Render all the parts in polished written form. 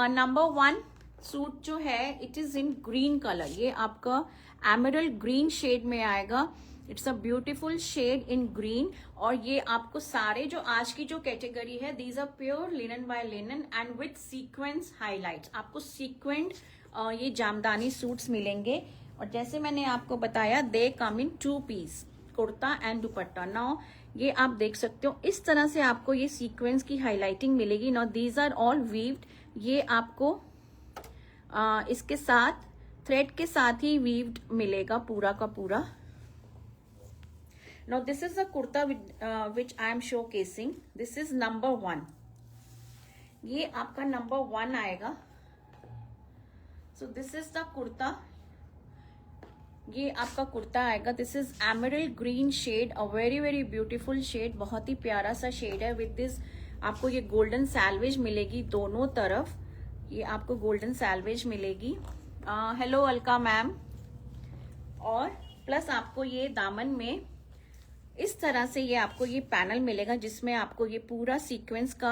Number 1 suit जो है it is in green colour, ये आपका एमरल्ड ग्रीन शेड में आएगा। It's a beautiful shade in green. और ये आपको सारे जो आज की जो कैटेगरी है, these are pure linen by linen and with sequence highlights. आपको सीक्वेंट ये जामदानी सूट्स मिलेंगे। और जैसे मैंने आपको बताया, they come in 2 piece, kurta and dupatta. Now ये आप देख सकते हो, इस तरह से आपको ये सीक्वेंस की हाईलाइटिंग मिलेगी। Now these are all weaved. ये आपको इसके साथ थ्रेड के साथ ही वीव्ड मिलेगा पूरा का पूरा। Now this is the kurta which I am showcasing. This is number 1। ये आपका नंबर 1 आएगा। So this is the kurta. ये आपका कुर्ता आएगा। This is emerald green shade, a very very beautiful shade. बहुत ही प्यारा सा शेड है। विद दिस आपको ये गोल्डन सैल्वेज मिलेगी दोनों तरफ। ये आपको गोल्डन सैल्वेज मिलेगी। Hello Alka ma'am. और प्लस आपको ये दामन में इस तरह से ये आपको ये पैनल मिलेगा, जिसमें आपको ये पूरा सीक्वेंस का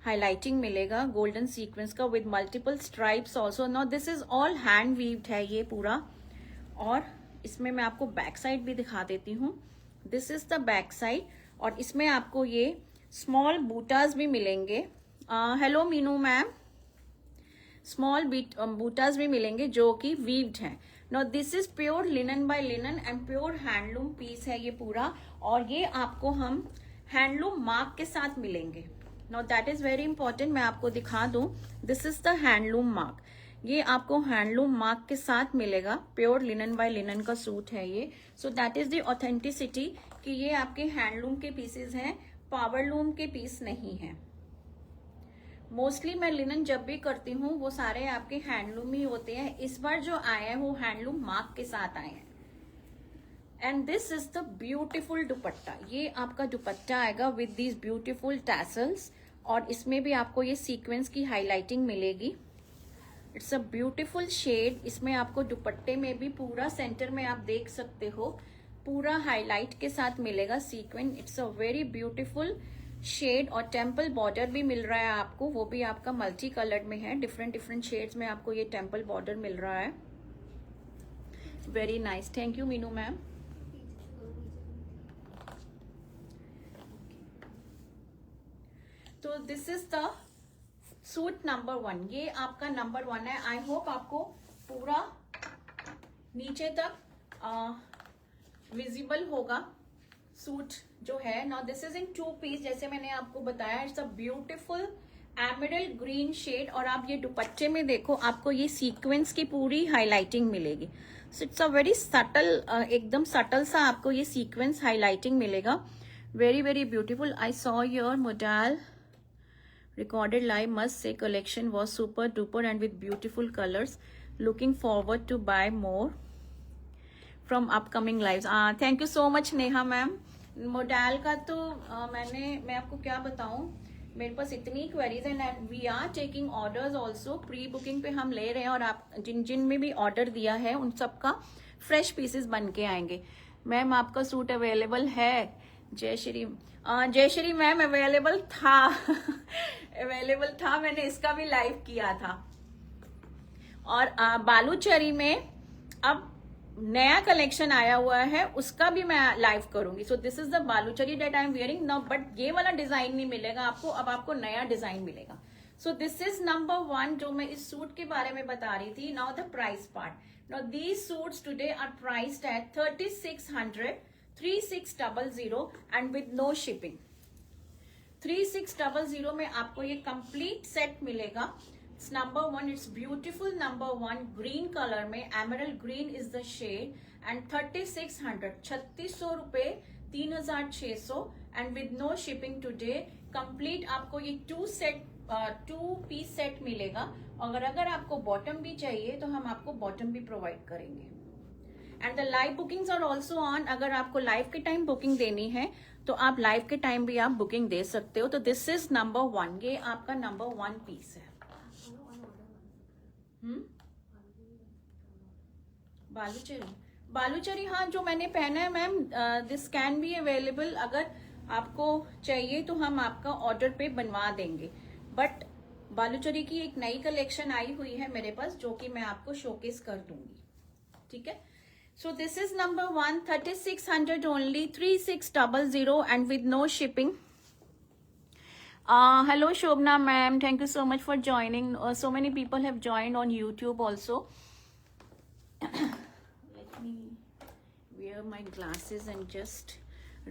हाईलाइटिंग मिलेगा, गोल्डन सीक्वेंस का, with multiple stripes also. Now this is all hand weaved है ये पूरा। और इसमें मैं आपको बैक साइड भी दिखा देती हूँ। This is the back side. और इसमें आपको ये स्मॉल बूटास भी मिलेंगे। Hello Meenu ma'am. Small butas भी मिलेंगे जो कि वीव्ड हैं। No this is pure linen by linen and pure handloom piece है ये पूरा। और ये आपको हम हैंडलूम मार्क के साथ मिलेंगे। Know that is very important, मैं आपको दिखा दूं। This is the handloom mark. ये आपको हैंडलूम मार्क के साथ मिलेगा। प्योर लिनन बाय लिनन का सूट है ये। So that is the authenticity कि ये आपके हैंडलूम के पीसेस हैं, पावरलूम के पीस नहीं है। मोस्टली मैं लिनन जब भी करती हूँ वो सारे आपके हैंडलूम ही होते हैं। इस बार जो आए हैं वो हैंडलूम मार्क के साथ आए हैं। And this is the beautiful dupatta. ये आपका दुपट्टा आएगा विद दीज ब्यूटीफुल टैसल्स। और इसमें भी आपको ये सीक्वेंस की हाईलाइटिंग मिलेगी। It's a beautiful shade. इसमें आपको दुपट्टे में भी पूरा सेंटर में आप देख सकते हो, पूरा हाईलाइट के साथ मिलेगा sequence. It's a very beautiful shade. और टेम्पल बॉर्डर भी मिल रहा है आपको, वो भी आपका मल्टी कलर्ड में है। डिफरेंट डिफरेंट शेड्स में आपको ये टेम्पल बॉर्डर मिल रहा है। Very nice, thank you Meenu ma'am. तो this is the suit number 1। ये आपका नंबर 1 है। आई होप आपको पूरा नीचे तक विजिबल होगा सूट जो है। Now this is in 2 piece, जैसे मैंने आपको बताया। It's a beautiful emerald green shade. और आप ये दुपट्टे में देखो, आपको ये सीक्वेंस की पूरी हाईलाइटिंग मिलेगी। सो इट्स अ वेरी सटल, एकदम सटल सा आपको ये सीक्वेंस हाईलाइटिंग मिलेगा। Very very beautiful. I saw your modal recorded live, must say collection was super duper and with beautiful colors. Looking forward to buy more from upcoming lives. Thank you so much Neha ma'am. Modal का तो मैं आपको क्या बताऊं, मेरे पास इतनी queries हैं and we are taking orders also. Pre booking पे हम ले रहे हैं। और आप जिन जिन में भी ऑर्डर दिया है उन सबका फ्रेश पीसेस बन के आएंगे। मैम आपका सूट अवेलेबल है? जयश्री मैम अवेलेबल था अवेलेबल था, मैंने इसका भी लाइव किया था। और बालूचरी में अब नया कलेक्शन आया हुआ है, उसका भी मैं लाइव करूंगी। सो this is the Baluchari that I am wearing now. But ये वाला डिजाइन नहीं मिलेगा आपको, अब आपको नया डिजाइन मिलेगा। सो दिस इज नंबर 1 जो मैं इस सूट के बारे में बता रही थी। Now the price part. Now these suits today are priced at 3600, 3600 and with no shipping. 3600 में आपको ये कंप्लीट सेट मिलेगा। It's number 1। It's beautiful number 1 green colour में। Emerald green is the shade. And 3600, 3600 रुपए, 3600 and with no shipping today. Complete आपको ये 2 piece set मिलेगा। अगर आपको बॉटम भी चाहिए तो हम आपको बॉटम भी प्रोवाइड करेंगे। And the live bookings are also on. अगर आपको लाइव के टाइम बुकिंग देनी है तो आप लाइव के टाइम भी आप बुकिंग दे सकते हो। तो दिस इज नंबर 1। ये आपका नंबर 1 पीस है। बालूचरी हाँ, जो मैंने पहना है ma'am, this can be available. अगर आपको चाहिए तो हम आपका ऑर्डर पे बनवा देंगे। बट बालूचरी की एक नई कलेक्शन आई हुई है मेरे पास, जो कि मैं आपको शोकेस कर दूंगी, ठीक है। So this is number 1, 3600 only, 3600 and with no shipping. Hello Shobna ma'am, thank you so much for joining. So many people have joined on YouTube also. Let me wear my glasses and just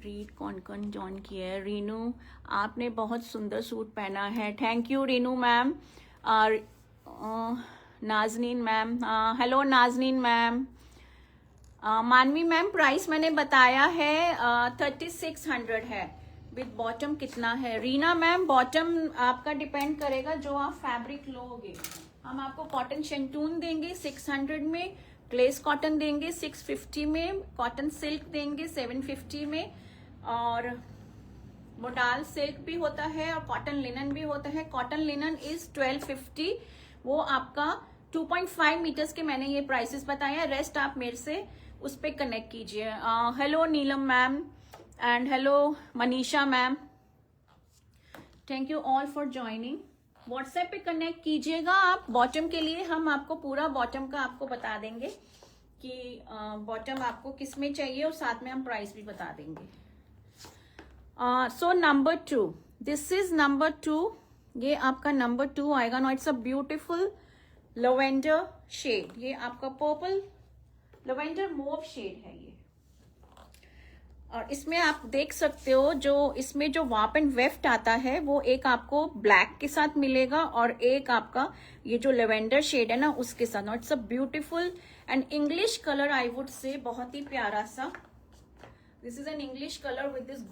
read कौन कौन join किया है. रीनू, आपने बहुत सुंदर suit पहना है. Thank you Renu ma'am. Nazneen ma'am, hello Nazneen ma'am. Manvi ma'am, price मैंने बताया है 3600 है. विद बॉटम कितना है? रीना मैम, बॉटम आपका डिपेंड करेगा जो आप फैब्रिक लोगे. हम आपको कॉटन शेंटून देंगे 600 में, ग्लेस कॉटन देंगे 650 में, कॉटन सिल्क देंगे 750 में, और मोडाल सिल्क भी होता है और कॉटन लिनन भी होता है. Cotton linen is 1250. वो आपका 2.5 मीटर्स के मैंने ये प्राइसेस बताया. रेस्ट आप मेरे से उस पर कनेक्ट कीजिए. Hello Neelam ma'am and hello Manisha ma'am, thank you all for joining. WhatsApp पे कनेक्ट कीजिएगा आप. बॉटम के लिए हम आपको पूरा बॉटम का आपको बता देंगे कि बॉटम आपको किस में चाहिए, और साथ में हम प्राइस भी बता देंगे. So number 2, this is number 2. ये आपका नंबर 2 आएगा. No, it's a beautiful lavender shade. ये आपका पर्पल लवेंडर मोव शेड है ये. और इसमें आप देख सकते हो जो इसमें जो वाप एंड वेफ्ट आता है वो एक आपको ब्लैक के साथ मिलेगा और एक आपका ये जो लेवेंडर शेड है ना उसके साथ. It's a beautiful and English colour, I would से बहुत ही प्यारा सा. This is an English colour with this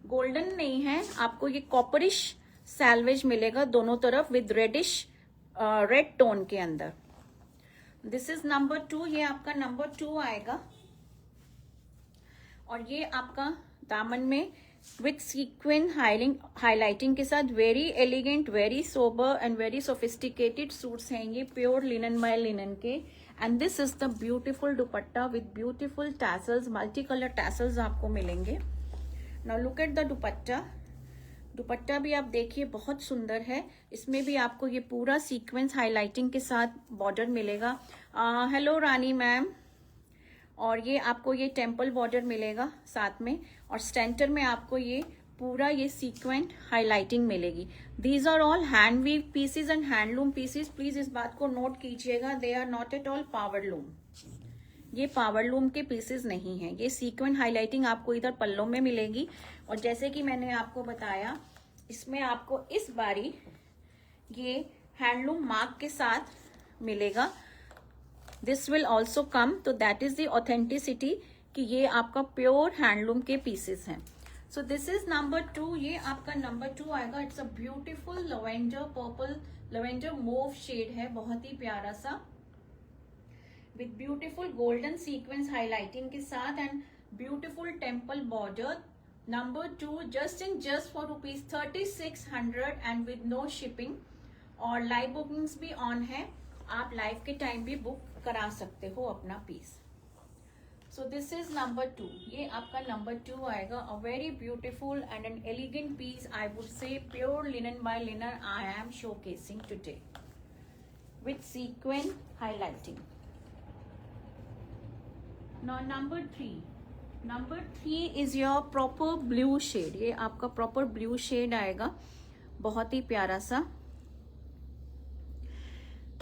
golden नहीं है, आपको ये कॉपरिश सैल्वेज मिलेगा दोनों तरफ विद रेड टोन के अंदर. This is number 2. ये आपका नंबर 2 आएगा. और ये आपका दामन में विथ सीक्वेंस हाईलाइटिंग के साथ very elegant, very sober and very sophisticated suits हैं ये, प्योर लिनन बाय लिनन के. And this is the beautiful dupatta with beautiful tassels, multi colour tassels आपको मिलेंगे. नाउ लुक एट द दुपट्टा. दुपट्टा भी आप देखिए बहुत सुंदर है. इसमें भी आपको ये पूरा सीक्वेंस हाईलाइटिंग के साथ बॉर्डर मिलेगा. हेलो रानी मैम. और ये आपको ये टेम्पल बॉर्डर मिलेगा साथ में, और सेंटर में आपको ये पूरा ये सीक्वेंट हाईलाइटिंग मिलेगी. These are all hand weave pieces and handloom pieces. Please इस बात को नोट कीजिएगा, they are not at all powerloom. ये पावरलूम के पीसेज नहीं है. ये सीक्वेंट हाईलाइटिंग आपको इधर पल्लों में मिलेगी. और जैसे कि मैंने आपको बताया, इसमें आपको इस बारी ये हैंडलूम मार्क के साथ मिलेगा. दिस विल ऑल्सो कम, तो दैट इज द ऑथेंटिसिटी कि ये आपका प्योर हैंडलूम के पीसेस हैं. So this is number 2. ये आपका नंबर 2 आएगा. It's a beautiful lavender purple lavender mauve shade है, बहुत ही प्यारा सा, with beautiful golden sequence highlighting के साथ and beautiful temple border. Number 2 just for ₹3600 and with no shipping. और लाइव बुकिंग्स भी ऑन है, आप लाइव के टाइम भी बुक करा सकते हो अपना piece. So this is number 2. ये आपका नंबर 2 आएगा. A very beautiful and an elegant piece, I would say pure linen by linen I am showcasing today with sequence highlighting. Now number 3 is your proper blue shade. ये आपका proper blue shade आएगा, बहुत ही प्यारा सा.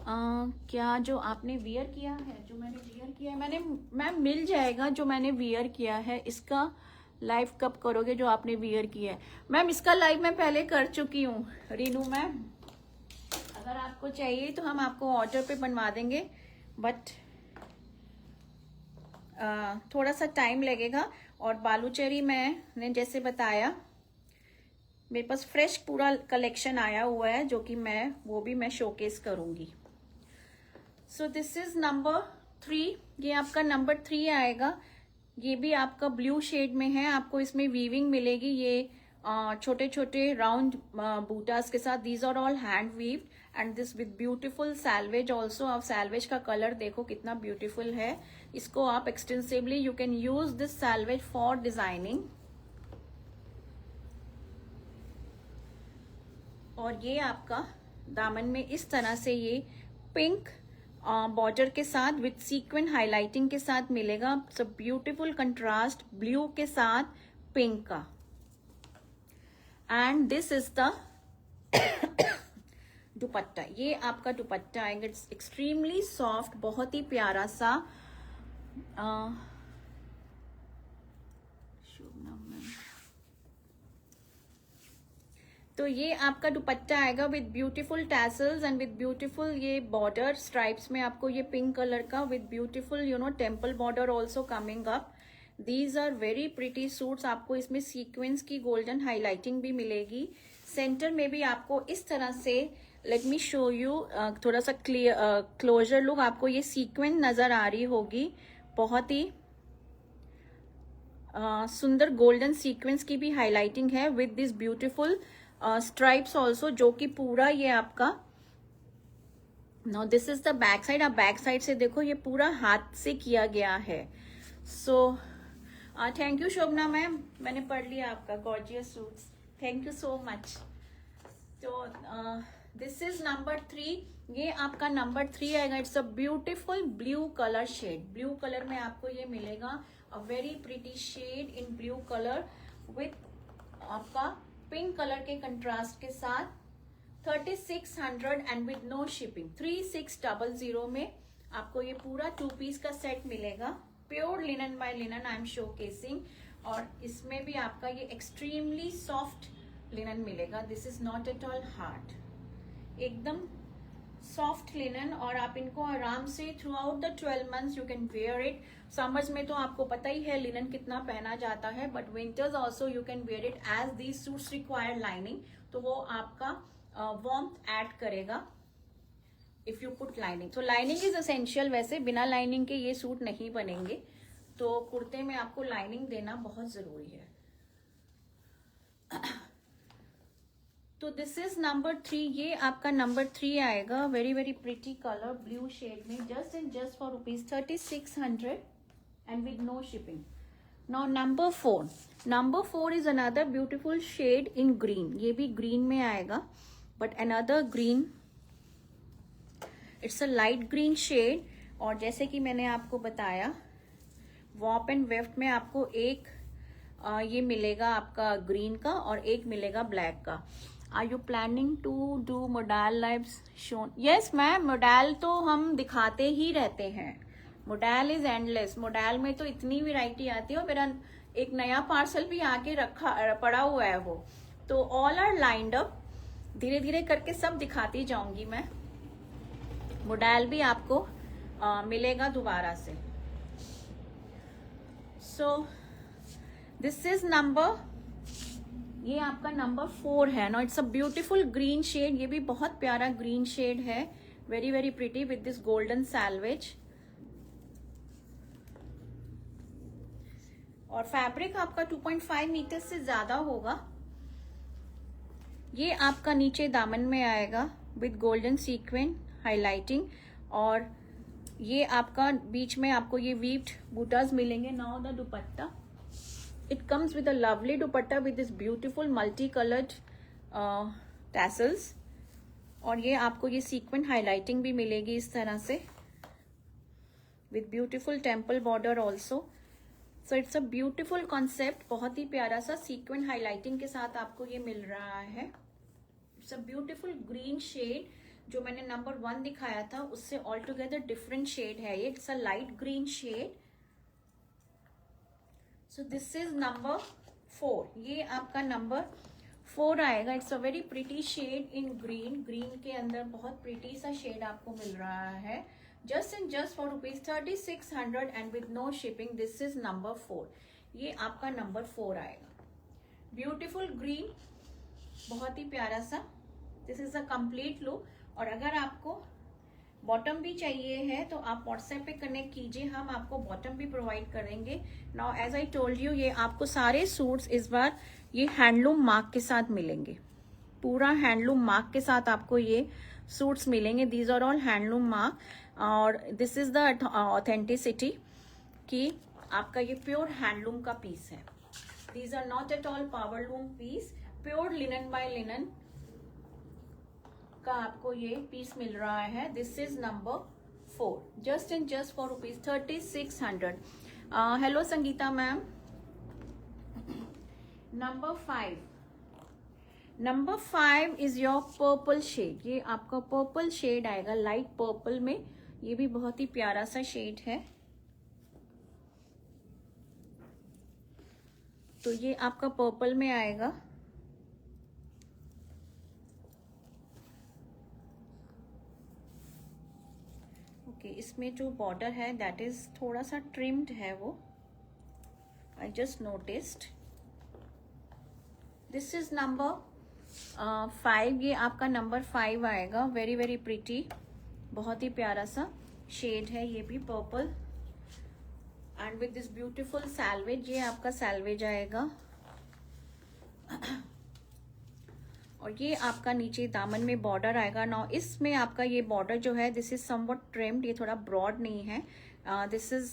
क्या जो आपने वियर किया है, जो मैंने वियर किया है, मैंने मैम मिल जाएगा जो मैंने वियर किया है. इसका लाइव कब करोगे जो आपने वियर किया है? मैम इसका लाइव मैं पहले कर चुकी हूँ रीनू मैम. अगर आपको चाहिए तो हम आपको ऑर्डर पे बनवा देंगे, बट थोड़ा सा टाइम लगेगा. और बालूचरी मैंने जैसे बताया, मेरे पास फ्रेश पूरा कलेक्शन आया हुआ है जो कि वो भी मैं शोकेस करूंगी. सो दिस इज नंबर 3. ये आपका नंबर 3 आएगा. ये भी आपका ब्लू शेड में है. आपको इसमें वीविंग मिलेगी, ये छोटे छोटे राउंड बूटास के साथ. These are all hand weaved and this with beautiful selvage also. आप सैल्वेज का कलर देखो कितना ब्यूटीफुल है. इसको आप extensively you can use this selvage for designing. और ये आपका दामन में इस तरह से ये पिंक बॉर्डर के साथ विथ सीक्वेंट हाईलाइटिंग के साथ मिलेगा। सो ब्यूटीफुल कंट्रास्ट ब्लू के साथ पिंक का। And this is the dupatta. ये आपका दुपट्टा आएगा। इट्स एक्सट्रीमली सॉफ्ट, बहुत ही प्यारा सा। तो ये आपका दुपट्टा आएगा with beautiful tassels and with beautiful ये बॉर्डर स्ट्राइप्स में आपको ये पिंक कलर का with beautiful temple border also coming up. These are very pretty suits. आपको इसमें सीक्वेंस की गोल्डन हाईलाइटिंग भी मिलेगी। सेंटर में भी आपको इस तरह से, लेट मी शो यू थोड़ा सा क्लोजर लुक, आपको ये सीक्वेंस नजर आ रही होगी। बहुत ही सुंदर गोल्डन सीक्वेंस की भी हाईलाइटिंग है with this beautiful stripes also, जो कि पूरा ये आपका। Now this is the back side. आप बैक साइड से देखो, ये पूरा हाथ से किया गया है। So thank you Shobhna ma'am, मैंने पढ़ लिया आपका gorgeous suits. Thank you so much. तो दिस इज नंबर 3। ये आपका नंबर 3 आएगा। It's a beautiful blue colour shade. Blue colour में आपको ये मिलेगा, अ very pretty shade in blue colour with आपका पिंक कलर के कंट्रास्ट के साथ। 3600 एंड विद नो शिपिंग। 3600 में आपको ये पूरा 2 पीस का सेट मिलेगा। Pure linen by linen I am showcasing. और इसमें भी आपका ये एक्सट्रीमली सॉफ्ट लिनन मिलेगा। This is not at all hard, एकदम सॉफ्ट लिनन। और आप इनको आराम से throughout the 12 months you can wear it. Summers में तो आपको पता ही है लिनन कितना पहना जाता है, but winters also you can wear it as these suits require lining. तो वो आपका वार्मथ ऐड करेगा इफ यू पुट लाइनिंग। तो लाइनिंग इज एसेंशियल। वैसे बिना लाइनिंग के ये सूट नहीं बनेंगे, तो कुर्ते में आपको लाइनिंग देना बहुत जरूरी है। तो दिस इज नंबर 3। ये आपका नंबर 3 आएगा। Very very pretty colour blue shade में, just and just for ₹3600 and with no shipping. Now number 4। Number 4 is another beautiful shade in green. ये भी ग्रीन में आएगा, but another green. It's a light green shade. और जैसे कि मैंने आपको बताया, वॉप एंड वेफ्ट में आपको एक ये मिलेगा आपका ग्रीन का और एक मिलेगा ब्लैक का। Are you planning to do modal lives shown? Yes ma'am, modal तो हम दिखाते ही रहते हैं। Modal is endless. मोडाल में तो इतनी वैरायटी आती है। मेरा एक नया पार्सल भी आके रखा पड़ा हुआ है वो। तो ऑल आर लाइंड अप। धीरे धीरे करके सब दिखाती जाऊंगी मैं। मोडाल भी आपको मिलेगा दोबारा से। सो दिस इज नंबर, ये आपका नंबर 4 है ना। It's a beautiful green shade. ये भी बहुत प्यारा ग्रीन शेड है। Very very pretty with this golden selvage. और फैब्रिक आपका 2.5 मीटर से ज्यादा होगा। ये आपका नीचे दामन में आएगा विद गोल्डन सीक्वेंट हाईलाइटिंग। और ये आपका बीच में आपको ये वीव्ड बूटास मिलेंगे। Now the dupatta. It comes with a lovely dupatta with this beautiful multicolored tassels। और ये आपको ये सीक्वेंट हाईलाइटिंग भी मिलेगी इस तरह से with beautiful temple border also। So it's a beautiful concept। बहुत ही प्यारा सा सीक्वेंट हाईलाइटिंग के साथ आपको ये मिल रहा है। It's a beautiful green shade। जो मैंने नंबर 1 दिखाया था उससे ऑल टुगेदर डिफरेंट शेड है ये। It's a light green shade. So this is number 4। ये आपका नंबर 4 आएगा। It's a very pretty shade in green. Green के अंदर बहुत प्रिटी सा शेड आपको मिल रहा है। Just and just for ₹3600 and with no shipping. This is number 4। ये आपका नंबर 4 आएगा। ब्यूटीफुल ग्रीन, बहुत ही प्यारा सा। This is a complete look. और अगर आपको बॉटम भी चाहिए है तो आप व्हाट्सएप पे कनेक्ट कीजिए, हम आपको बॉटम भी प्रोवाइड करेंगे। Now as I told you, ये आपको सारे सूट्स इस बार ये हैंडलूम मार्क के साथ मिलेंगे। पूरा हैंडलूम मार्क के साथ आपको ये सूट्स मिलेंगे। These are all handloom mark. और दिस इज द ऑथेंटिसिटी कि आपका ये प्योर हैंडलूम का पीस है। These are not at all powerloom piece. Pure linen by linen. का आपको ये पीस मिल रहा है। This is number 4, just and just for ₹3600। Hello Sangeeta ma'am. Number 5 is your purple shade. ये आपका पर्पल शेड आएगा, लाइट पर्पल में। ये भी बहुत ही प्यारा सा शेड है। तो ये आपका पर्पल में आएगा। ओके, इसमें जो बॉर्डर है दैट इज थोड़ा सा ट्रिम्ड है, वो I just noticed. This is number 5। ये आपका नंबर 5 आएगा। वेरी वेरी प्रिटी, बहुत ही प्यारा सा शेड है ये भी, purple and with this beautiful salvage. ये आपका सैल्वेज आएगा। और ये आपका नीचे दामन में बॉर्डर आएगा। नाउ इसमें आपका ये बॉर्डर जो है दिस इज समवट ट्रिम्ड, ये थोड़ा ब्रॉड नहीं है। दिस इज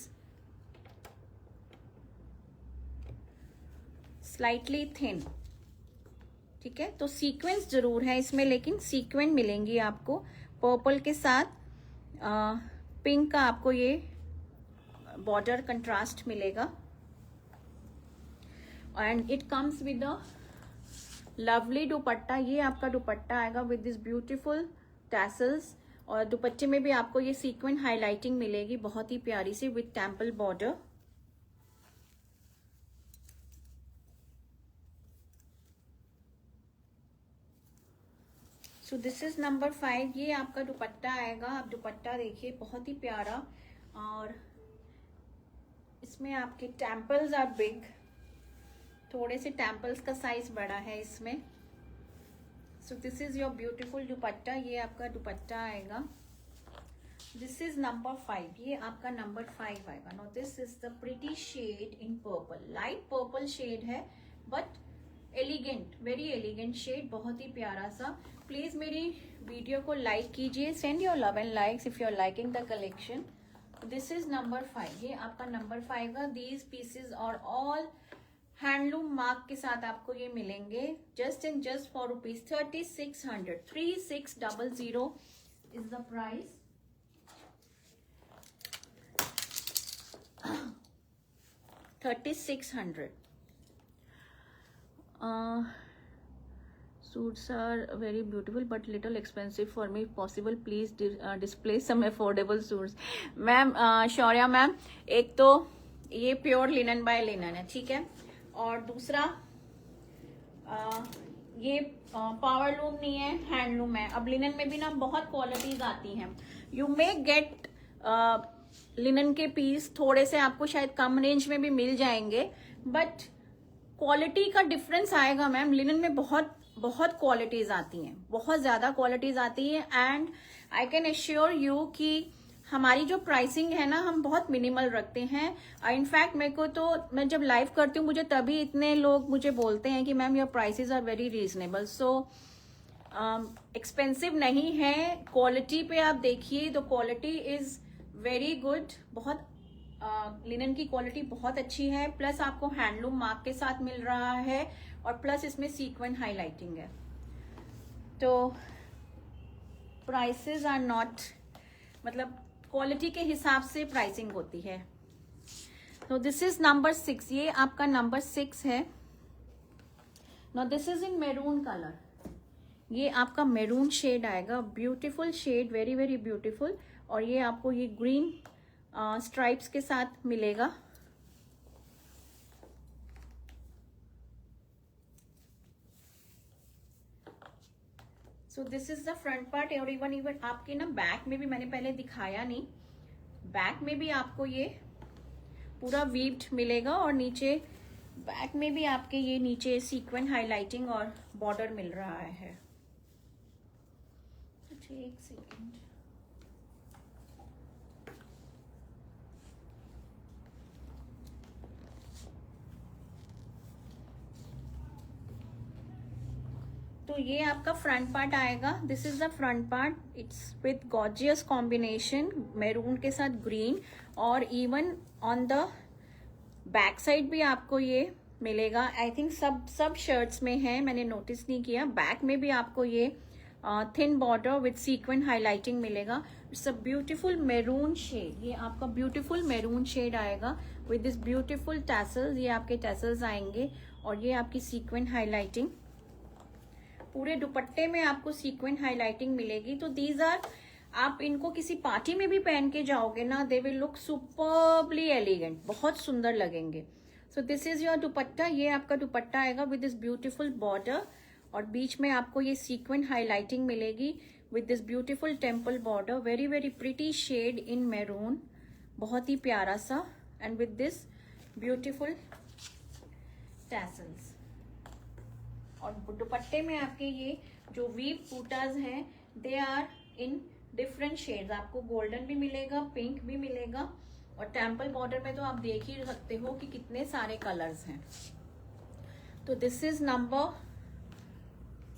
स्लाइटली थिन, ठीक है। तो सीक्वेंस जरूर है इसमें, लेकिन सीक्वेंस मिलेंगी आपको पर्पल के साथ। पिंक का आपको ये बॉर्डर कंट्रास्ट मिलेगा and it comes with a lovely दुपट्टा। ये आपका दुपट्टा आएगा विद दिस ब्यूटीफुल टैसल्स, और दुपट्टे में भी आपको ये सीक्वेंस हाईलाइटिंग मिलेगी बहुत ही प्यारी सी with temple border. So this is number 5। ये आपका दुपट्टा आएगा। आप दुपट्टा देखिए, बहुत ही प्यारा, और इसमें आपके टेम्पल्स आर बिग, थोड़े से टेम्पल्स का साइज बड़ा है इसमें। So this is your beautiful dupatta. ये आपका दुपट्टा आएगा। This is number 5। ये आपका नंबर 5 आएगा। No this is the pretty shade in purple. Light purple shade है but elegant, very elegant shade, बहुत ही प्यारा सा। प्लीज मेरी वीडियो को लाइक कीजिए। Send your love and likes if you are liking the collection. This is number 5। ये आपका नंबर 5 का। दीज पीसेज और ऑल हैंडलूम मार्क के साथ आपको ये मिलेंगे just and just for ₹3600। 3600 is the price. $3600। suits are very beautiful but little expensive for me. Possible please display some affordable suits. Ma'am Shaurya ma'am, एक तो ये प्योर लिनन बाय लिनन है, ठीक है, और दूसरा ये पावर लूम नहीं है, हैंडलूम है। अब लिनन में भी ना बहुत क्वालिटीज आती हैं। यू मे गेट लिनन के पीस थोड़े से आपको शायद कम रेंज में भी मिल जाएंगे, बट क्वालिटी का डिफरेंस आएगा मैम। लिनन में बहुत बहुत क्वालिटीज आती हैं, बहुत ज्यादा क्वालिटीज आती है। And I can assure you कि हमारी जो प्राइसिंग है ना, हम बहुत मिनिमल रखते हैं। इनफैक्ट मेरे को तो, मैं जब लाइव करती हूँ मुझे तभी इतने लोग मुझे बोलते हैं कि ma'am your prices are very reasonable. So expensive नहीं है। क्वालिटी पे आप देखिए तो क्वालिटी इज वेरी गुड। बहुत लिनन की क्वालिटी बहुत अच्छी है। प्लस आपको हैंडलूम मार्क के साथ मिल रहा है, और प्लस इसमें सीक्वेंस हाईलाइटिंग है। तो प्राइसेस आर नॉट, मतलब क्वालिटी के हिसाब से प्राइसिंग होती है। तो दिस इज नंबर 6। ये आपका नंबर 6 है। Now this is in maroon colour. ये आपका मैरून शेड आएगा, beautiful shade, very very beautiful. और ये आपको ये ग्रीन स्ट्राइप्स के साथ मिलेगा। So this is the front part. और इवन आपके ना बैक में भी, मैंने पहले दिखाया नहीं, बैक में भी आपको ये पूरा वीव्ड मिलेगा, और नीचे बैक में भी आपके ये नीचे सीक्वेंस हाईलाइटिंग और बॉर्डर मिल रहा है। अच्छा एक सेकेंड, तो ये आपका फ्रंट पार्ट आएगा। This is the front part. It's with gorgeous combination, maroon के साथ ग्रीन, और even on the back side भी आपको ये मिलेगा। आई थिंक सब शर्ट्स में है, मैंने नोटिस नहीं किया। बैक में भी आपको ये thin border with sequin highlighting मिलेगा. It's a beautiful maroon shade. ये आपका ब्यूटीफुल मैरून शेड आएगा विद दिस ब्यूटीफुल टैसल्स. ये आपके टैसल्स आएंगे और ये आपकी सीक्वेंट हाईलाइटिंग. पूरे दुपट्टे में आपको सीक्वेंट हाईलाइटिंग मिलेगी. तो दीज आर, आप इनको किसी पार्टी में भी पहन के जाओगे ना, दे विल लुक सुपर्बली एलिगेंट, बहुत सुंदर लगेंगे. सो दिस इज योर दुपट्टा. ये आपका दुपट्टा आएगा विद दिस ब्यूटीफुल बॉर्डर और बीच में आपको ये सीक्वेंट हाईलाइटिंग मिलेगी with this beautiful temple border. Very very pretty shade in maroon, बहुत ही प्यारा सा, and with this beautiful tassels. और दुपट्टे में आपके ये जो वीव बूटाज हैं, they are in different shades. आपको गोल्डन भी मिलेगा, पिंक भी मिलेगा, और टेम्पल बॉर्डर में तो आप देख ही सकते हो कि कितने सारे कलर्स हैं. तो दिस इज नंबर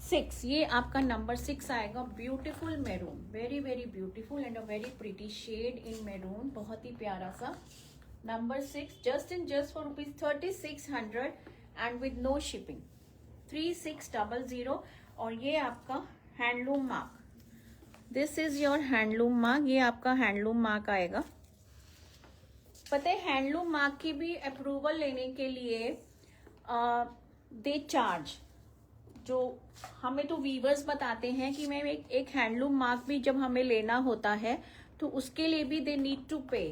6. ये आपका नंबर 6 आएगा. Beautiful maroon, very very beautiful and a very pretty shade in maroon, बहुत ही प्यारा सा. Number 6 just for ₹3600 and with no shipping. 3600. और ये आपका handloom mark. This is your handloom mark. ये आपका हैंडलूम मार्क आएगा. पता है हैंडलूम मार्क की भी अप्रूवल लेने के लिए दे चार्ज. जो हमें तो वीवर्स बताते हैं कि मैम एक हैंडलूम मार्क भी जब हमें लेना होता है तो उसके लिए भी दे नीड टू पे.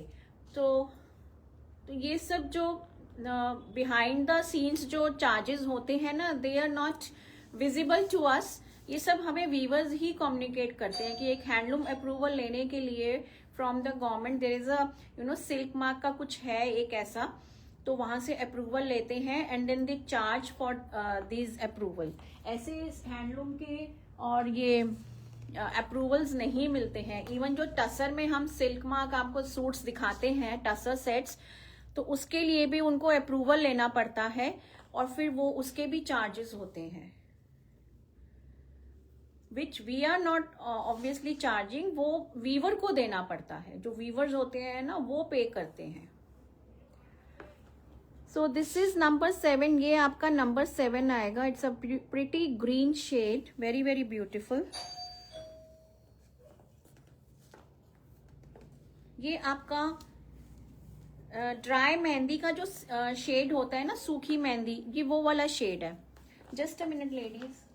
तो ये सब जो बिहाइंड द सीन्स जो चार्जेस होते हैं ना, they are not visible to us. ये सब हमें वीवर्स ही कम्युनिकेट करते हैं कि एक हैंडलूम अप्रूवल लेने के लिए from the government there is a silk mark का कुछ है एक ऐसा, तो वहां से अप्रूवल लेते हैं and then they charge for this approval. ऐसे हैंडलूम के और ये अप्रूवल्स नहीं मिलते हैं. इवन जो टसर में हम सिल्क मार्क आपको सूट्स दिखाते हैं, टसर सेट्स, तो उसके लिए भी उनको अप्रूवल लेना पड़ता है और फिर वो उसके भी चार्जेस होते हैं, which we are not obviously charging. वो वीवर को देना पड़ता है. जो वीवर्स होते हैं ना, वो पे करते हैं. So this is number 7. ये आपका नंबर 7 आएगा. It's a pretty green shade, very very beautiful. ये आपका ड्राई मेहंदी का जो शेड होता है ना, सूखी मेहंदी, ये वो वाला शेड है. Just a minute ladies.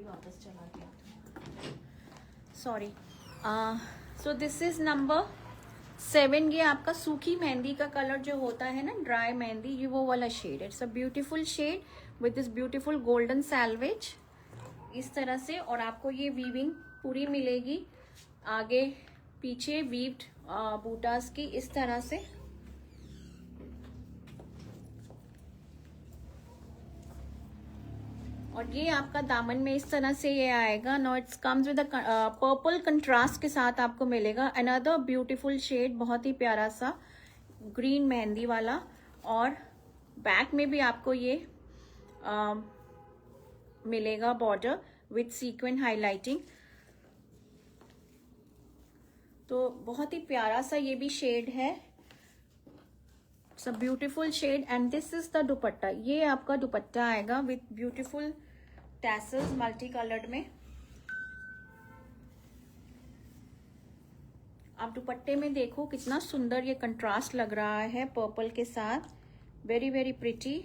वापस चला गया, sorry. So this is number 7. ये आपका सूखी मेहंदी का कलर जो होता है ना, ड्राई मेहंदी, ये वो वाला shade. It's a beautiful shade with this beautiful golden selvage, इस तरह से. और आपको ये वीविंग पूरी मिलेगी, आगे पीछे वीव्ड बूटास की, इस तरह से. और ये आपका दामन में इस तरह से ये आएगा. No it's comes with purple contrast के साथ आपको मिलेगा. अनदर ब्यूटीफुल शेड, बहुत ही प्यारा सा ग्रीन मेहंदी वाला. और बैक में भी आपको ये मिलेगा बॉर्डर विथ सीक्वेंट हाईलाइटिंग. तो बहुत ही प्यारा सा ये भी शेड है. It's a beautiful shade and this is the dupatta. ये आपका दुपट्टा आएगा with beautiful tassels multi coloured में. आप दुपट्टे में देखो कितना सुंदर ये कंट्रास्ट लग रहा है पर्पल के साथ. Very very pretty,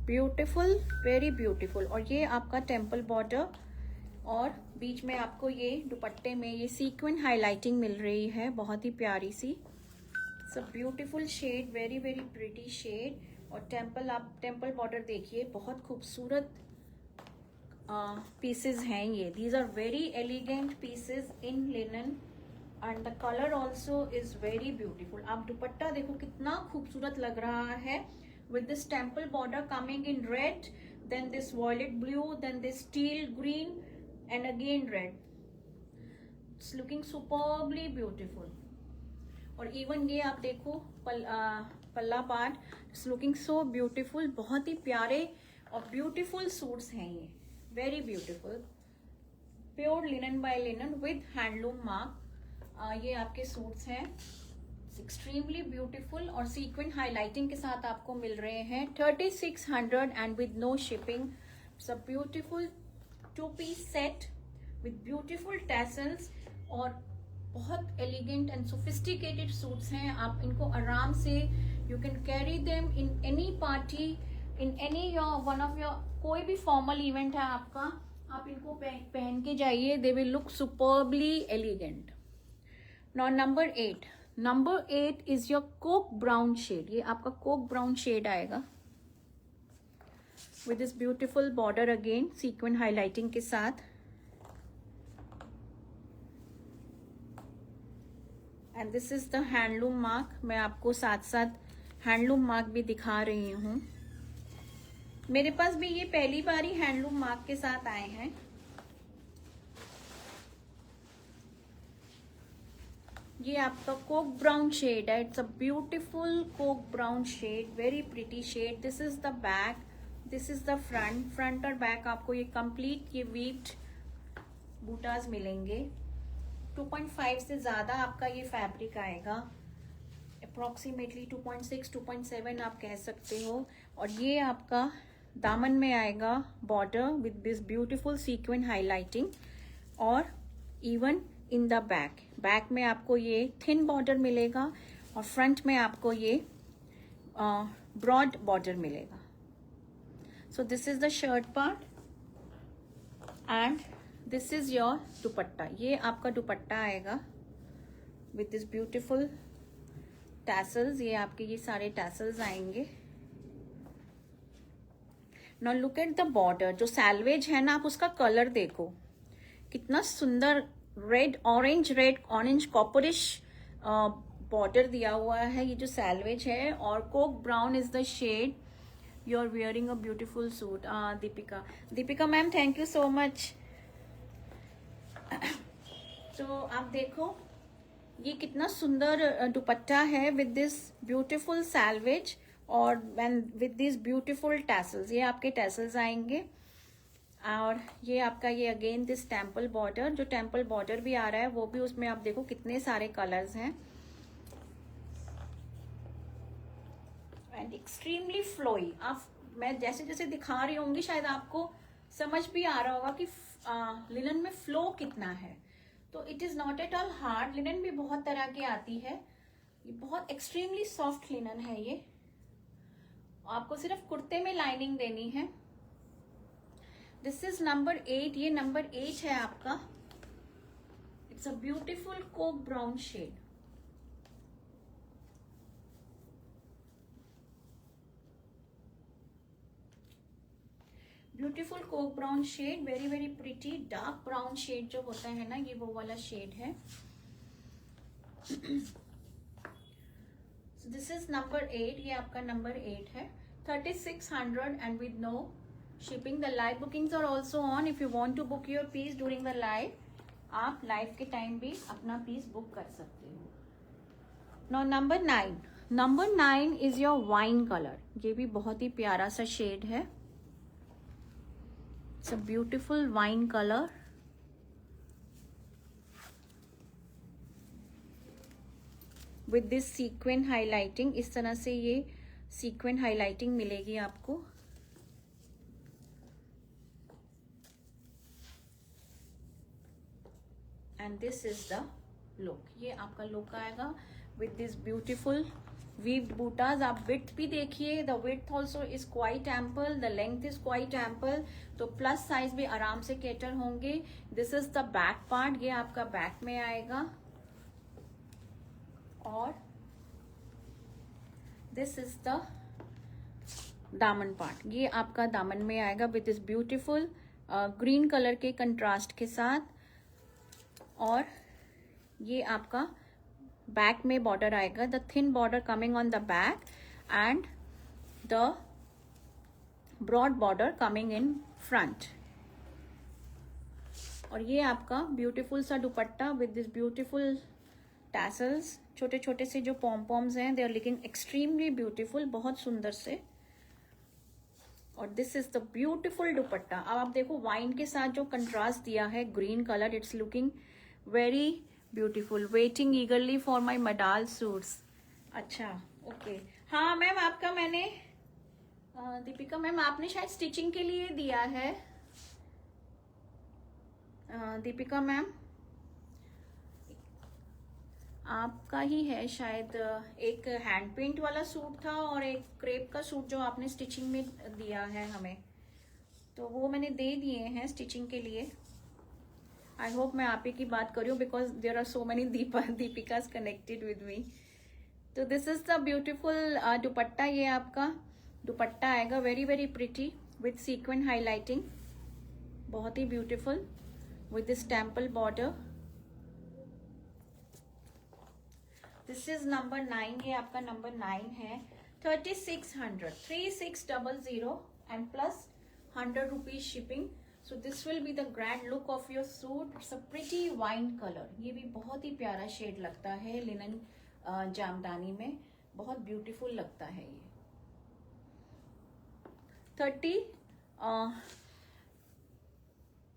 beautiful, very beautiful. और ये आपका टेम्पल बॉर्डर और बीच में आपको ये दुपट्टे में ये सीक्वेंट हाईलाइटिंग मिल रही है, बहुत ही प्यारी सी. It's a beautiful shade, very very pretty shade. और टेम्पल, आप टेम्पल बॉर्डर देखिए, बहुत खूबसूरत पीसेस हैं ये. These are very elegant pieces in linen and the colour also is very beautiful. आप दुपट्टा देखो कितना खूबसूरत लग रहा है with this temple border coming in red, then this violet blue, then this teal green and again red. It's looking superbly beautiful. और even ये आप देखो पल्ला part, it's looking so beautiful. बहुत ही प्यारे और beautiful सूट्स हैं ये, very beautiful. Pure linen by linen with handloom mark. ये आपके सूट्स हैं, एक्सट्रीमली ब्यूटीफुल और सीक्वेंट हाईलाइटिंग के साथ आपको मिल रहे हैं 3600 and with no shipping. It's a beautiful 2-piece set with beautiful tassels और बहुत एलिगेंट एंड सोफिस्टिकेटेड सूट्स हैं. आप इनको आराम से you can carry them in any party, in any your one of your कोई भी फॉर्मल इवेंट है आपका, आप इनको पहन के जाइए. They will look superbly elegant. Now number 8. Number 8 is your coke brown shade. ये आपका कोक ब्राउन शेड आएगा with this beautiful border again sequin highlighting के साथ. And this is the handloom mark. मैं आपको साथ साथ हैंडलूम मार्क भी दिखा रही हूँ. मेरे पास भी ये पहली बार ही हैंडलूम मार्क के साथ आए हैं. ये आपका कोक ब्राउन शेड है. It's a beautiful coke brown shade, very pretty shade. This is the back, this is the front. Front और बैक आपको ये कंप्लीट ये वीव्ड बूटास मिलेंगे. 2.5 से ज्यादा आपका ये फैब्रिक आएगा, अप्रोक्सीमेटली 2.6 2.7 आप कह सकते हो. और ये आपका दामन में आएगा border with this beautiful sequin highlighting. और even in the back, back में आपको ये थिन बॉर्डर मिलेगा और फ्रंट में आपको ये ब्रॉड बॉर्डर मिलेगा. So this is the shirt part and this is your dupatta. ये आपका दुपट्टा आएगा विद दिस ब्यूटीफुल टैसल्स. ये आपके ये सारे टैसल्स आएंगे. Now look at the border. जो सैल्वेज है ना, आप उसका कलर देखो कितना सुंदर रेड ऑरेंज कॉपरिश बॉर्डर दिया हुआ है. ये जो सैल्वेज है और coke brown is the shade. You are wearing a beautiful suit. Deepika ma'am, thank you so much. तो आप देखो ये कितना सुंदर दुपट्टा है विद दिस ब्यूटीफुल सैल्वेज और विद दिस ब्यूटीफुल टैसल्स. ये आपके टैसल्स आएंगे. और ये आपका ये अगेन दिस टेम्पल बॉर्डर, जो टेम्पल बॉर्डर भी आ रहा है वो भी उसमें आप देखो कितने सारे कलर्स हैं. And extremely flowy. आप मैं जैसे जैसे दिखा रही होंगी शायद आपको समझ भी आ रहा होगा कि लिनन में फ्लो कितना है. तो it is not at all hard. Linen भी बहुत तरह की आती है. ये बहुत एक्सट्रीमली सॉफ्ट लिनन है. ये आपको सिर्फ कुर्ते में लाइनिंग देनी है. This is number 8. ये नंबर 8 है आपका. It's a beautiful coke brown shade. Beautiful coke brown shade, very very pretty. Dark brown shade जो होता है ना, ये वो वाला शेड है. So this is number 8. ये आपका नंबर 8 है. 3600 and with no shipping. The live bookings are also on. If you want to book your piece during the live, आप लाइव के टाइम भी अपना पीस बुक कर सकते हो. Now number 9. Number 9 is your wine color. ये भी बहुत ही प्यारा सा शेड है. It's a beautiful wine color. With this sequin highlighting, इस तरह से ये sequin highlighting मिलेगी आपको. And this is the look. ये आपका look आएगा with this beautiful weaved bootas. आप width भी देखिए. The width also is quite ample. The length is quite ample. तो plus size भी आराम से cater होंगे. This is the back part. ये आपका back में आएगा. और this is the दामन पार्ट. ये आपका दामन में आएगा with this beautiful green colour के कंट्रास्ट के साथ. और ये आपका बैक में बॉर्डर आएगा. The thin border coming on the back and the broad border coming in front. और ये आपका ब्यूटीफुल सा dupatta with this beautiful tassels. छोटे छोटे से जो पॉम्पॉम्स हैं, they are looking extremely beautiful, बहुत सुंदर से. और दिस इज द ब्यूटीफुल दुपट्टा. अब आप देखो वाइन के साथ जो कंट्रास्ट दिया है green colour, it's looking very beautiful, waiting eagerly for my मडाल सूट्स। अच्छा ओके, हाँ मैम आपका मैंने दीपिका मैम आपने शायद स्टिचिंग के लिए दिया है। दीपिका मैम आपका ही है शायद, एक हैंड पेंट वाला सूट था और एक क्रेप का सूट जो आपने स्टिचिंग में दिया है हमें, तो वो मैंने दे दिए हैं स्टिचिंग के लिए। आई होप मैं आप ही की बात कर रही हूँ because there are so many Deepikas connected with me. तो this is the beautiful dupatta, ये आपका दुपट्टा आएगा, very very pretty with sequin highlighting, बहुत ही beautiful with this temple border. This is number 9, ये आपका नंबर 9 है। 3600, 3600 and plus 100 rupees shipping. So this will be the grand look of your suit. It's a pretty wine colour, ये भी बहुत ही प्यारा शेड लगता है लिनन जामदानी में, बहुत ब्यूटीफुल लगता है ये।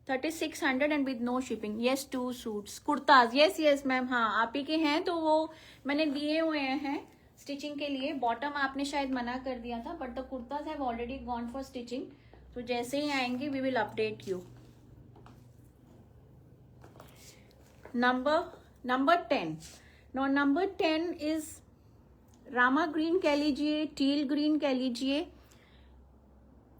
3600 and with no shipping. Yes, 2 suits kurtas, yes yes ma'am, हाँ आप ही के हैं तो वो मैंने दिए हुए हैं स्टिचिंग के लिए। बॉटम आपने शायद मना कर दिया था, but the kurtas have already gone for stitching, तो जैसे ही आएंगे we will update you. Number 10, no number 10 is Rama green कह लीजिए, टील ग्रीन कह लीजिए,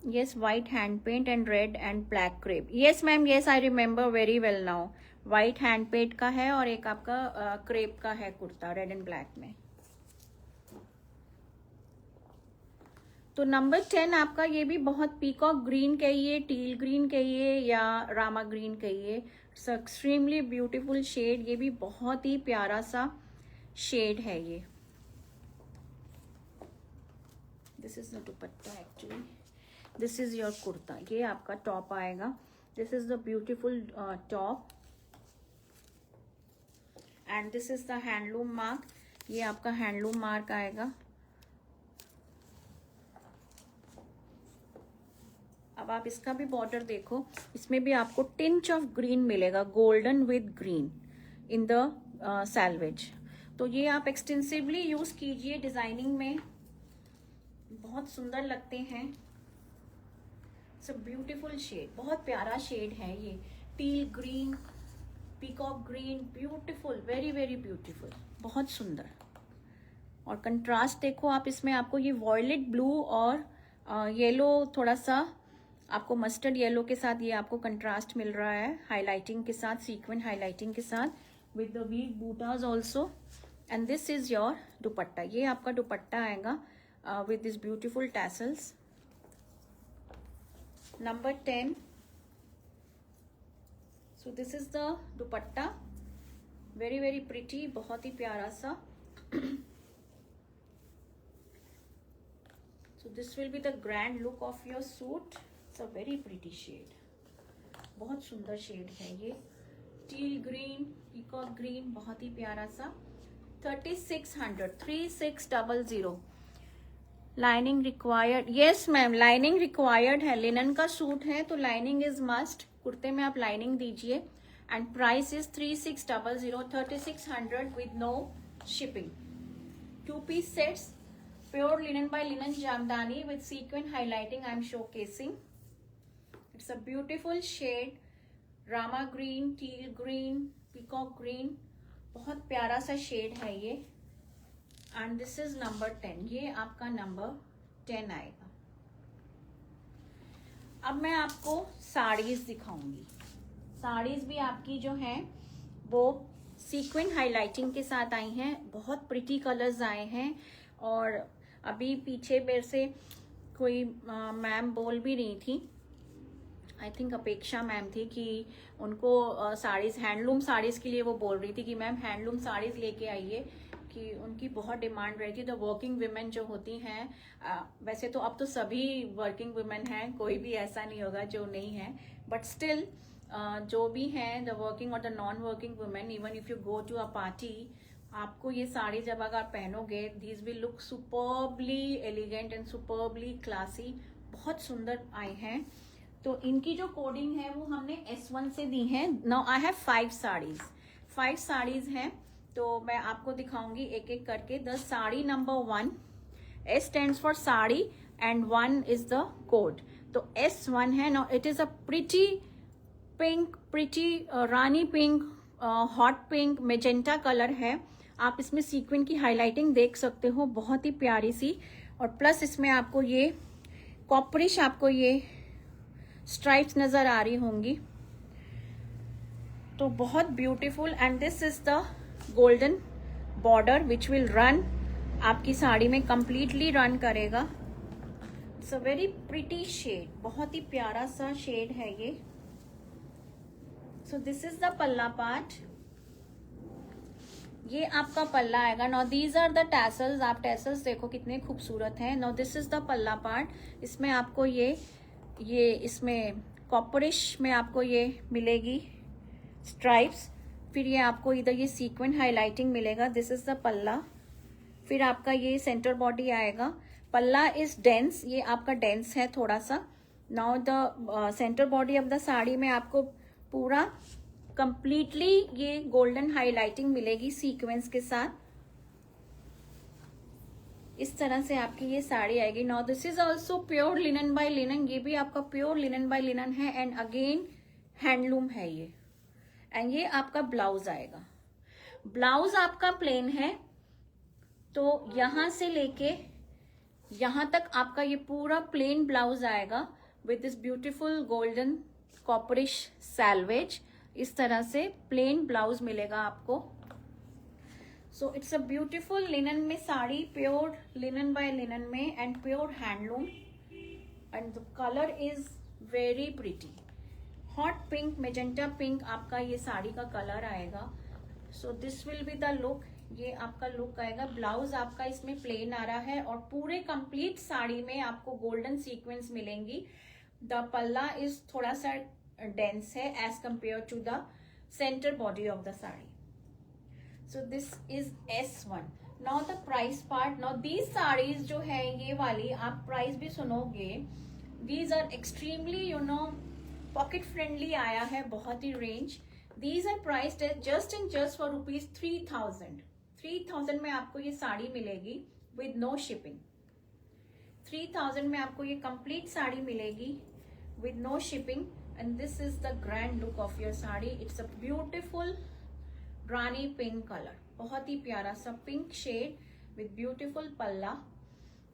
yes, white hand paint and red and black crepe. yes ma'am, yes I remember very well now. white hand paint का है और एक आपका crepe का है कुर्ता रेड एंड ब्लैक में। तो नंबर 10 आपका ये भी बहुत पीकॉक ग्रीन कहिए, टील ग्रीन कहिए या रामा ग्रीन कहिए, इट्स एक्सट्रीमली ब्यूटीफुल शेड, ये भी बहुत ही प्यारा सा शेड है ये। This is the dupatta actually, this is your kurta, ये आपका टॉप आएगा। This is the beautiful top and this is the handloom mark, ये आपका हैंडलूम मार्क आएगा। अब आप इसका भी बॉर्डर देखो, इसमें भी आपको टिंच ऑफ ग्रीन मिलेगा, golden with green in the salvage. तो ये आप एक्सटेंसिवली यूज कीजिए डिजाइनिंग में, बहुत सुंदर लगते हैं। इट्स अ ब्यूटीफुल शेड, बहुत प्यारा शेड है ये, till green, peacock green, beautiful, very very beautiful, बहुत सुंदर। और कंट्रास्ट देखो आप, इसमें आपको ये वॉयलेट ब्लू और येलो, थोड़ा सा आपको मस्टर्ड येलो के साथ ये आपको कंट्रास्ट मिल रहा है, हाईलाइटिंग के साथ, सीक्वेंट हाईलाइटिंग के साथ, विद द वीक बूटाज also. And this is your dupatta, ये आपका दुपट्टा आएगा with these beautiful tassels. Number 10, so this is the dupatta, very very pretty, बहुत ही प्यारा सा। so this will be the grand look of your suit. It's a very pretty shade, बहुत सुंदर shade है ये, टील ग्रीन, पीकॉक ग्रीन, बहुत ही प्यारा सा। 3600, 3600। Lining required, yes ma'am lining required है, लिनन का सूट है तो लाइनिंग इज मस्ट, कुर्ते में आप लाइनिंग दीजिए। And price is 3600, 3600 with no shipping. 2 piece sets, pure linen by linen Jamdani with sequin highlighting I am showcasing. It's a beautiful shade, Rama green, teal green, peacock green, बहुत प्यारा सा shade है ये। And this is number 10, ये आपका number 10 आएगा। अब मैं आपको साड़ीज दिखाऊंगी। साड़ीज भी आपकी जो हैं वो सीक्वेंट हाईलाइटिंग के साथ आई हैं, बहुत प्रिटी कलर्स आए हैं। और अभी पीछे मेरे से कोई मैम बोल भी रही थी, आई थिंक अपेक्षा मैम थी, कि उनको साड़ीज, हैंडलूम साड़ीज के लिए वो बोल रही थी कि मैम हैंडलूम साड़ीज लेके आइए, कि उनकी बहुत डिमांड रहती है। तो वर्किंग वुमेन जो होती हैं, वैसे तो अब तो सभी वर्किंग वुमेन हैं, कोई भी ऐसा नहीं होगा जो नहीं है, बट स्टिल जो भी हैं द वर्किंग और the non working women, even if you go to a party, आपको ये साड़ी जब अगर पहनोगे, these will look superbly elegant and superbly classy, बहुत सुंदर आए हैं। तो इनकी जो कोडिंग है वो हमने S1 से दी है। Now I have 5 saris, 5 saris हैं, तो मैं आपको दिखाऊंगी एक एक करके. The sari number 1, S stands for sari and 1 is the code. तो S1 है. Now it is a pretty pink, pretty Rani pink, hot pink, magenta colour है. आप इसमें सीक्वेंट की हाईलाइटिंग देख सकते हो, बहुत ही प्यारी सी. और प्लस इसमें आपको ये कॉपरिश, आपको ये स्ट्राइप्स नजर आ रही होंगी, तो बहुत beautiful. And this is the golden border which will run, आपकी साड़ी में कंप्लीटली रन करेगा. It's a very pretty shade, बहुत ही प्यारा सा शेड है ये. So this is the palla part. ये आपका पल्ला आएगा. Now these are the tassels. आप टैसल्स देखो कितने खूबसूरत हैं. Now this is the palla part. इसमें आपको ये इसमें कॉपरिश में आपको ये मिलेगी स्ट्राइप्स. फिर ये आपको इधर ये सीक्वेंट हाईलाइटिंग मिलेगा. दिस इज द पल्ला. फिर आपका ये सेंटर बॉडी आएगा. पल्ला इज डेंस, ये आपका डेंस है थोड़ा सा. Now the centre body of the sari में आपको पूरा कंप्लीटली ये गोल्डन हाईलाइटिंग मिलेगी सीक्वेंस के साथ. इस तरह से आपकी ये साड़ी आएगी. Now this is also pure linen by linen. ये भी आपका प्योर लिनन बाय लिनन है एंड अगेन हैंडलूम है ये. एंड ये आपका ब्लाउज आएगा. ब्लाउज आपका प्लेन है, तो यहां से लेके यहां तक आपका ये पूरा प्लेन ब्लाउज आएगा with this beautiful golden copperish selvage. इस तरह से प्लेन ब्लाउज मिलेगा आपको. So it's a beautiful linen में sari, pure linen by linen में and pure handloom. And the colour is very pretty. Hot pink, magenta pink आपका ये साड़ी का कलर आएगा. So this will be the look. ये आपका लुक आएगा. ब्लाउज आपका इसमें प्लेन आ रहा है और पूरे कंप्लीट साड़ी में आपको गोल्डन सीक्वेंस मिलेंगी. द पल्ला इज थोड़ा सा डेंस है as compare to the centre body of the sari. So this is S1. Now the price part. Now these saris जो है ये वाली, आप प्राइस भी सुनोगे, these are extremely pocket friendly आया है, बहुत ही range. These are priced at just and just for ₹3000. 3000 में आपको ये साड़ी मिलेगी विद नो शिपिंग. 3000 में आपको ये कंप्लीट साड़ी मिलेगी with no shipping. And this is the grand look of your sari. It's a beautiful Rani pink colour, बहुत ही प्यारा सा पिंक शेड विद ब्यूटिफुल पल्ला.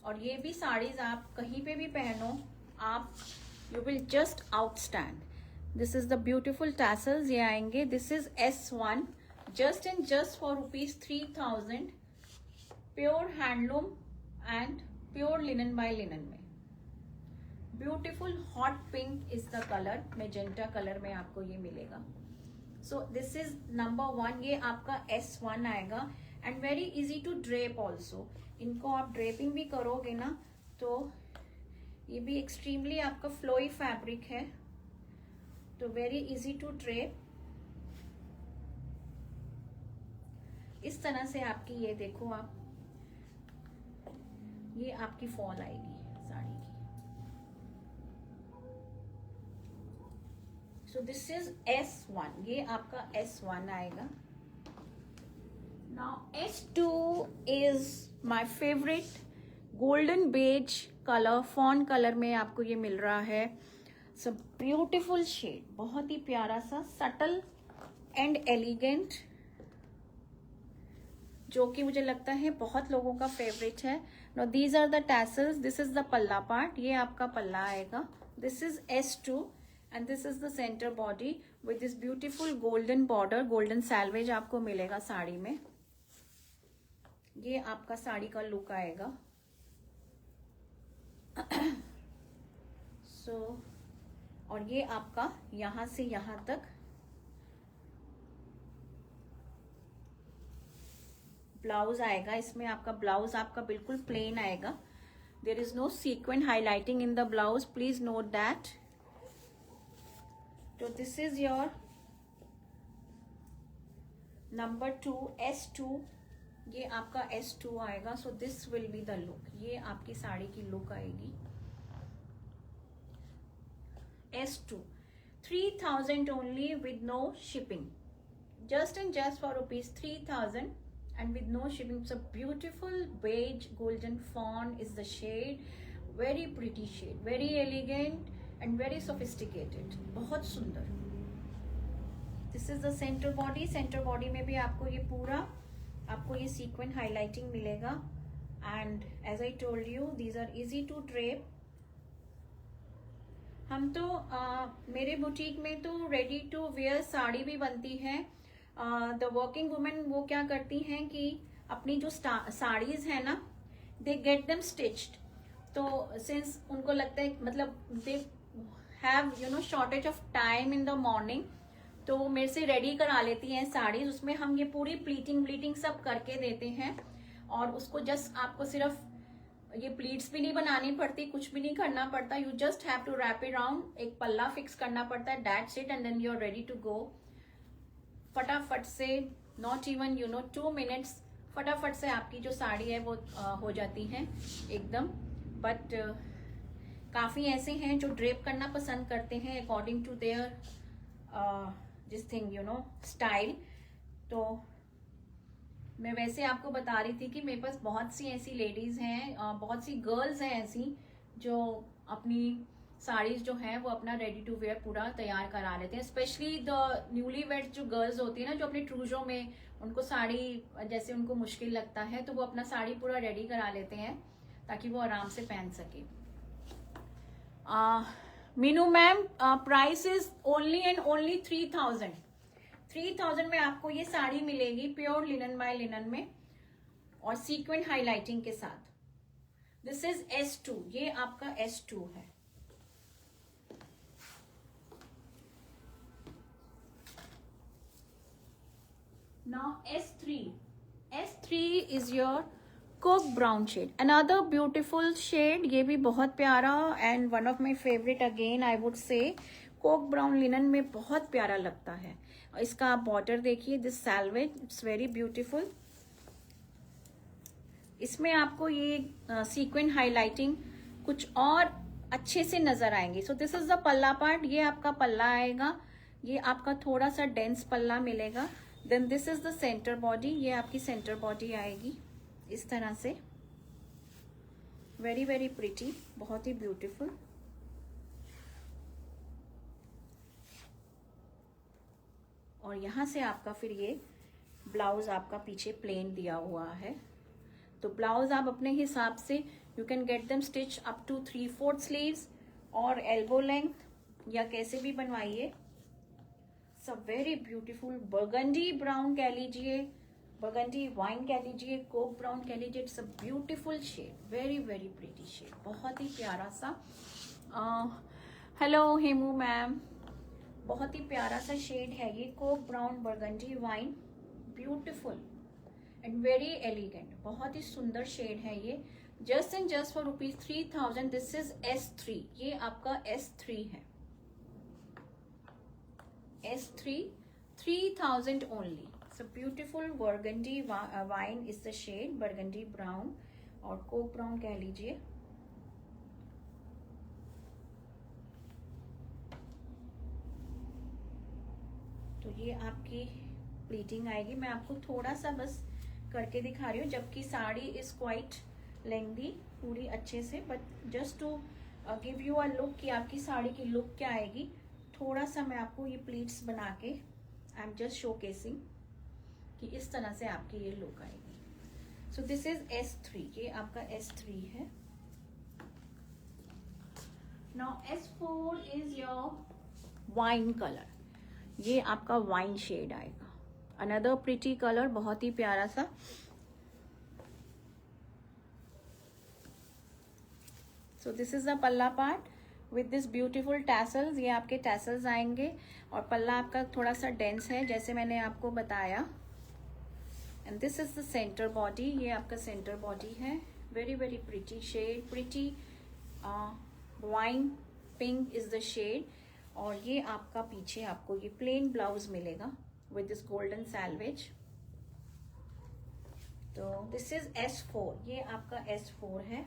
और ये भी साड़ीज आप कहीं पे भी पहनो, आप you will just outstand. This is the beautiful tassels ये आएंगे. This is S1 just and just for ₹3000. Pure handloom and pure linen by linen में. Beautiful hot pink is the colour, magenta colour में आपको ये मिलेगा. So this is number 1. ये आपका S1 आएगा. And very easy to drape also. इनको आप ड्रेपिंग भी करोगे ना, तो ये भी एक्सट्रीमली आपका फ्लोई फैब्रिक है, तो वेरी इजी टू ड्रेप. इस तरह से आपकी ये देखो आप, ये आपकी फॉल आएगी साड़ी की. So this is S1. ये आपका S1 आएगा. Now S2 is my favourite golden beige colour, fawn colour में आपको ये मिल रहा है. सो ब्यूटिफुल शेड, बहुत ही प्यारा सा, सटल एंड एलिगेंट, जो कि मुझे लगता है बहुत लोगों का फेवरेट है. No these are the tassels. This is the palla part. ये आपका पल्ला आएगा. This is S2 and this is the centre body with this beautiful golden border, golden selvage आपको मिलेगा साड़ी में. ये आपका साड़ी का लुक आएगा. और ये आपका यहां से यहां तक ब्लाउज आएगा. इसमें आपका ब्लाउज आपका बिल्कुल प्लेन आएगा. There is no sequent highlighting in the blouse, please note that. तो this is your number 2 S2. ये आपका S2 आएगा. So this will be the look. ये आपकी साड़ी की लुक आएगी. S2 3000 only with no shipping. just and just for rupees 3000 and with no shipping. It's a beautiful beige golden fawn is the shade. Very pretty shade, very elegant and very sophisticated, बहुत सुंदर. This is the center body. Center body में भी आपको ये पूरा आपको ये sequin highlighting मिलेगा. And as I told you, these are easy to drape. हम तो मेरे बुटीक में तो रेडी टू वेयर साड़ी भी बनती है. द वर्किंग वुमेन वो क्या करती हैं कि अपनी जो साड़ीज है ना, दे गेट देम स्टिच्ड. तो सिंस उनको लगता है मतलब they have shortage of time in the morning, तो वो मेरे से रेडी करा लेती हैं साड़ीज. उसमें हम ये पूरी प्लीटिंग सब करके देते हैं और उसको जस्ट आपको सिर्फ ये प्लीट्स भी नहीं बनानी पड़ती, कुछ भी नहीं करना पड़ता. You just have to wrap it round, एक पल्ला फिक्स करना पड़ता है. That's it and then you are ready to go. फटाफट से नॉट इवन 2 मिनट्स, फटाफट से आपकी जो साड़ी है वो हो जाती है एकदम. बट काफी ऐसे हैं जो ड्रेप करना पसंद करते हैं according to their this thing style. तो मैं वैसे आपको बता रही थी कि मेरे पास बहुत सी ऐसी लेडीज हैं, बहुत सी गर्ल्स हैं ऐसी जो अपनी साड़ीज जो हैं वो अपना रेडी टू वेयर पूरा तैयार करा लेते हैं. स्पेशली द न्यूली वेड जो गर्ल्स होती है ना, जो अपने ट्रूजो में उनको साड़ी जैसे उनको मुश्किल लगता है, तो वो अपना साड़ी पूरा रेडी करा लेते हैं ताकि वो आराम से पहन सके. Meenu ma'am, price is only and only 3000. 3000 में आपको ये साड़ी मिलेगी प्योर लिनन बाय लिनन में और सीक्वेंट हाईलाइटिंग के साथ. दिस इज S2, ये आपका S2 है. Now S3 is your coke brown shade, another beautiful shade. ये भी बहुत प्यारा and one of my favourite again I would say. Coke brown linen में बहुत प्यारा लगता है. इसका आप बॉर्डर देखिए, this selvage, it's very beautiful. इसमें आपको ये सीक्वेंट हाईलाइटिंग कुछ और अच्छे से नजर आएंगे. सो this is the palla part. ये आपका पल्ला आएगा, ये आपका थोड़ा सा डेंस पल्ला मिलेगा. Then this is the centre body, ये आपकी सेंटर बॉडी आएगी इस तरह से. वेरी वेरी प्रिटी, बहुत ही ब्यूटीफुल. और यहाँ से आपका फिर ये ब्लाउज आपका पीछे प्लेन दिया हुआ है. तो ब्लाउज आप अपने हिसाब से you can get them stitch up to 3/4 sleeves और एल्बो लेंथ या कैसे भी बनवाइए. सब वेरी ब्यूटीफुल. बर्गंडी ब्राउन कह लीजिए, बर्गंडी वाइन कह लीजिए, कोक ब्राउन कह लीजिए. It's a beautiful shade, very very pretty shade, बहुत ही प्यारा सा. हेलो हेमू मैम, बहुत ही प्यारा सा शेड है ये coke brown burgundy wine. Beautiful and very elegant, बहुत ही सुंदर शेड है ये. Just and just for rupees 3000. This is S3, ये आपका S3 है. S3 3000 only. So beautiful burgundy wine is the shade, burgundy brown और कोक ब्राउन कह लीजिए. तो ये आपकी प्लीटिंग आएगी. मैं आपको थोड़ा सा बस करके दिखा रही हूँ, जबकि साड़ी इज क्वाइट लेंथी पूरी अच्छे से. But just to give you a look कि आपकी साड़ी की लुक क्या आएगी, थोड़ा सा मैं आपको ये प्लीट्स बना के आई एम जस्ट शोकेसिंग कि इस तरह से आपकी ये लुक आएगी. सो दिस इज S3, ये आपका S3 है. Now S4 is your wine colour. ये आपका वाइन शेड आएगा. अनदर प्रिटी कलर, बहुत ही प्यारा सा. सो this is the palla part with this beautiful tassels. ये आपके टैसल्स आएंगे और पल्ला आपका थोड़ा सा डेंस है जैसे मैंने आपको बताया. And this is the centre body, ये आपका सेंटर बॉडी है. Very very pretty shade, pretty wine pink is the shade. और ये आपका पीछे आपको ये प्लेन ब्लाउज मिलेगा विद दिस गोल्डन सैल्वेज. तो दिस इज S4, ये आपका S4 है.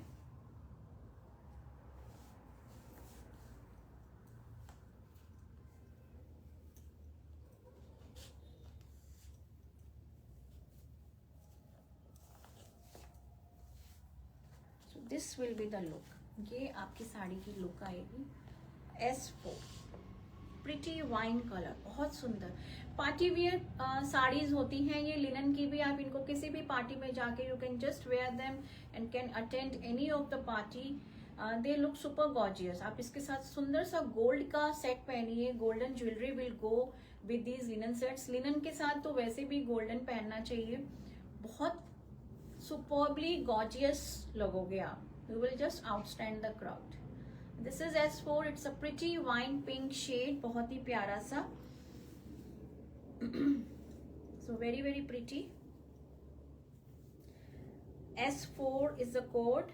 This will be the look. ये आपकी साड़ी की लुक आएगी. S4 प्रिटी वाइन कलर, बहुत सुंदर. पार्टी वियर साड़ीज होती हैं ये लिनन की भी. आप इनको किसी भी पार्टी में जाके you can just wear them and can attend any of the party. They look super gorgeous. आप इसके साथ सुंदर सा गोल्ड का सेट पहनिए. Golden jewellery will go with these linen sets. Linen के साथ तो वैसे भी गोल्डन पहनना चाहिए. बहुत सुपरबली गॉर्जियस लगोगे आप. You will just outstand the crowd. This is S4. It's a pretty wine pink shade, बहुत ही प्यारा सा. So very very pretty. S4 is the code.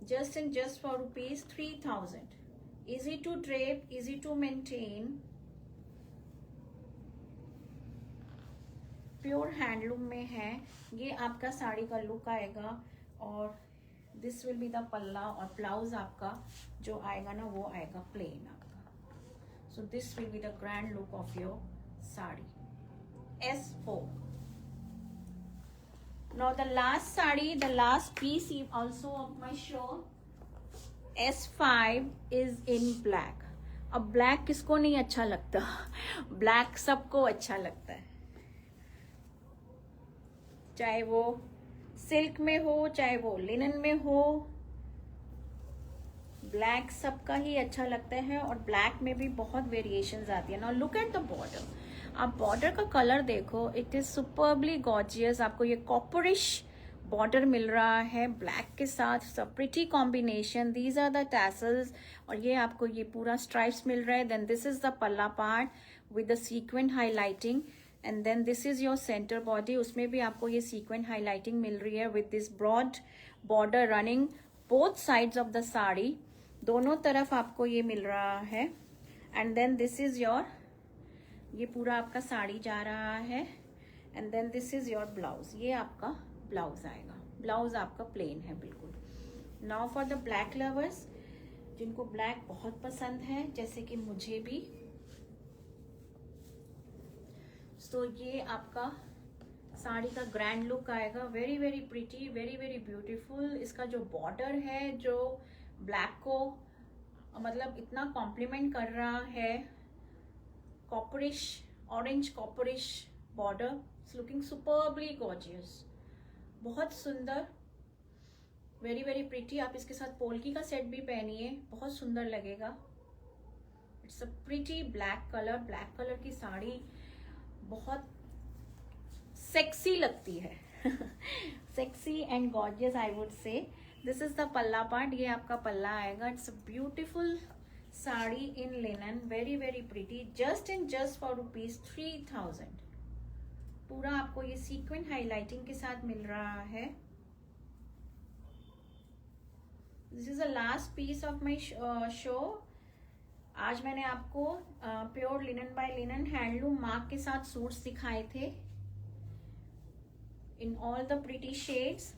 Just for rupees 3000. Easy to drape, easy to maintain. Pure handloom में है. ये आपका साड़ी का look आएगा. और दिस विल बी द पल्ला. और ब्लाउज आपका जो आएगा ना वो आएगा प्लेन आपका. सो this will be the grand look of your sari. S4. Now the last sari, the last piece also of my show, S5 is in black. अब ब्लैक किसको नहीं अच्छा लगता. ब्लैक सबको अच्छा लगता है, चाहे वो सिल्क में हो चाहे वो लिनन में हो. ब्लैक सबका ही अच्छा लगता है. और ब्लैक में भी बहुत वेरिएशंस आती है. Now look at the border. आप बॉर्डर का कलर देखो. It is superbly gorgeous. आपको ये कॉपरिश बॉर्डर मिल रहा है ब्लैक के साथ. सब pretty combination. These are the tassels. और ये आपको ये पूरा स्ट्राइप्स मिल रहा है. Then this is the palla part with the sequent highlighting. And then this is your centre body. उसमें भी आपको ये सीक्वेंट हाईलाइटिंग मिल रही है with this broad border running both sides of the sari. दोनों तरफ आपको ये मिल रहा है. And then this is your, ये पूरा आपका साड़ी जा रहा है. And then this is your blouse. ये आपका ब्लाउज आएगा. ब्लाउज आपका प्लेन है बिल्कुल. Now for the black lovers, जिनको ब्लैक बहुत पसंद है जैसे कि मुझे भी. सो ये आपका साड़ी का ग्रैंड लुक आएगा. Very very pretty, very very beautiful. इसका जो बॉर्डर है जो ब्लैक को मतलब इतना कॉम्प्लीमेंट कर रहा है. Copperish, orange copperish border. It's looking superbly gorgeous. बहुत सुंदर, वेरी वेरी प्रिटी. आप इसके साथ पोल्की का सेट भी पहनिए, बहुत सुंदर लगेगा. It's a pretty black colour. Black colour की साड़ी बहुत सेक्सी लगती है. Sexy and gorgeous I would से. This is the palla part. ये आपका पल्ला आएगा. It's a beautiful sari in linen. Very very pretty. Just for rupees 3000. पूरा आपको ये सीक्वेंट हाईलाइटिंग के साथ मिल रहा है. This is the last piece of my show. आज मैंने आपको pure linen by linen handloom mark के साथ सूट्स दिखाए थे in all the pretty shades.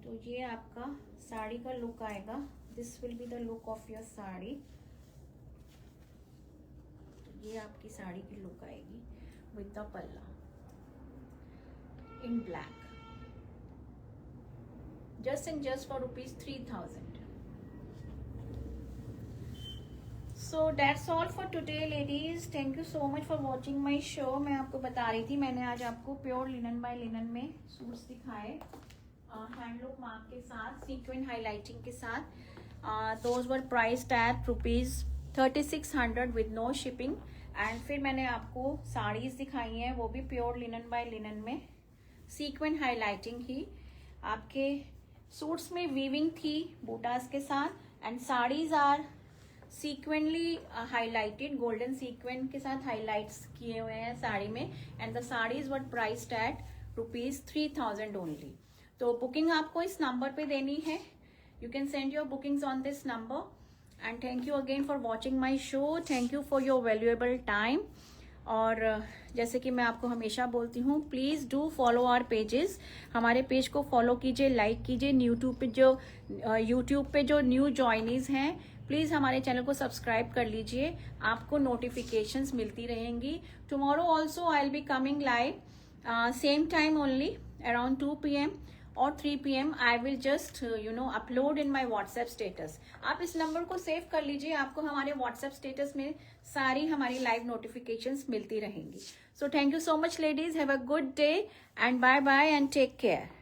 तो ये आपका साड़ी का लुक आएगा. This will be the look of your sari. तो ये आपकी साड़ी की लुक आएगी with the palla in black. Just for rupees 3000. So that's all for today ladies. Thank you so much for watching my show. मैं आपको बता रही थी मैंने आज आपको प्योर लिनन बाय लिनन में सूट्स दिखाए हैंडलूम मार्क के साथ, सीक्वेंट हाईलाइटिंग के साथ. Those were priced at rupees 3600 with no shipping. And फिर मैंने आपको साड़ीज दिखाई हैं, वो भी प्योर लिनन बाय लिनन में, सीक्वेंट हाईलाइटिंग ही. आपके सूट्स में वीविंग थी बूटास के साथ. And saris are sequently highlighted, golden sequent के साथ हाईलाइट्स किए हुए हैं साड़ी में. And the saris were priced at rupees 3000 only. तो बुकिंग आपको इस नंबर पे देनी है. You can send your bookings on this number. And thank you again for watching my show. Thank you for your valuable time. और जैसे कि मैं आपको हमेशा बोलती हूँ, please do follow our pages. हमारे पेज को फॉलो कीजिए, लाइक कीजिए. यूट्यूब पे जो न्यू जॉइनीज हैं, प्लीज़ हमारे चैनल को सब्सक्राइब कर लीजिए. आपको नोटिफिकेशंस मिलती रहेंगी. Tomorrow also I will be coming live same time only. around 2 p.m. और 3 p.m. I will just upload in my WhatsApp status. आप इस नंबर को सेव कर लीजिए, आपको हमारे WhatsApp status में सारी हमारी लाइव नोटिफिकेशंस मिलती रहेंगी. So thank you so much ladies, have a good day and bye bye and take care.